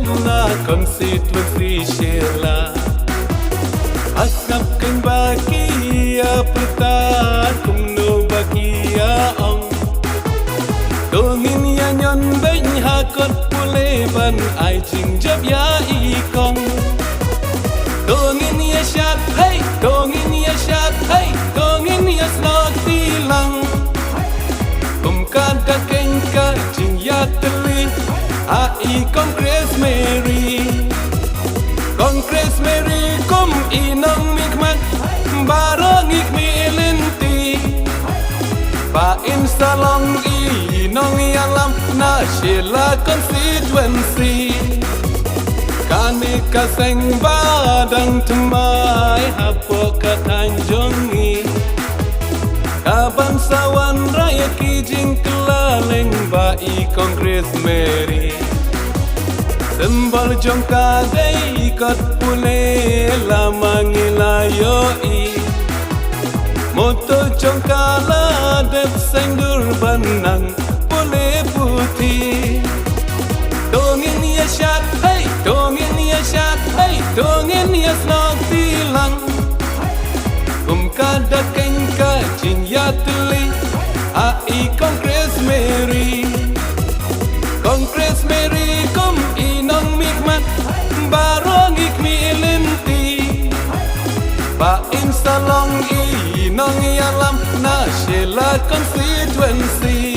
na konstitusi Sheila Asnap keng bakia pertan kumno bakia ong Dongin ya nyon beng hakot pule ban ai ching jab ya ikong Dongin ya shat hey dongin ya shat hey dongin ya slot tilang Kada kengka jing ya teli ai Kongres Mary kum inong mikmat barang ikmilinti pa insalong inong yalam na Sheila constituency kani kaseng badang temai hapo katanjongi Kabansawan raya kijing kelaleng bai Kongres Mary Sembal jongka day ikot pule lama ngilayoi Moto jongka ladep sengdur banang pule putih Dongin ya syak hey dongin ya syak hey dongin ya slok tilang Kada kengka jing ya teli ai Kongres Mary kum inong mikmat barong ikmilinti pa insalong inong yalam na Sheila constituency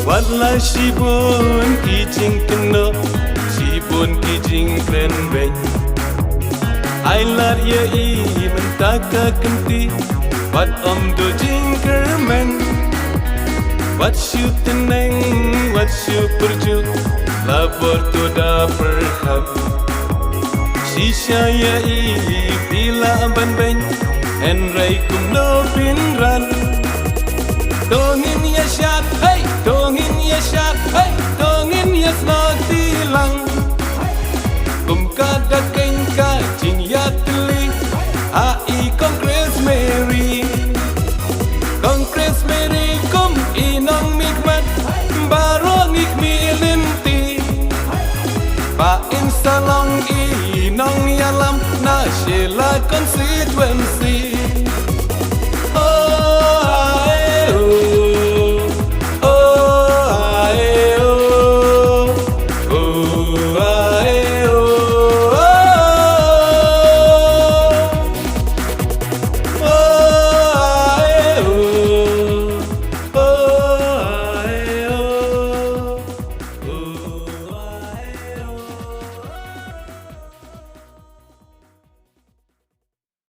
Wala shibun kijing keno shibun kijing kren beng ai lar ye I mentaka kenti wat om do jing kermen wat shu teneng wat shu perju labor to da perham shisha ye I bila ban beng enrai kum no pinran Dongin ya shat hey dongin ya shat hey dongin ya slot tilang kum kada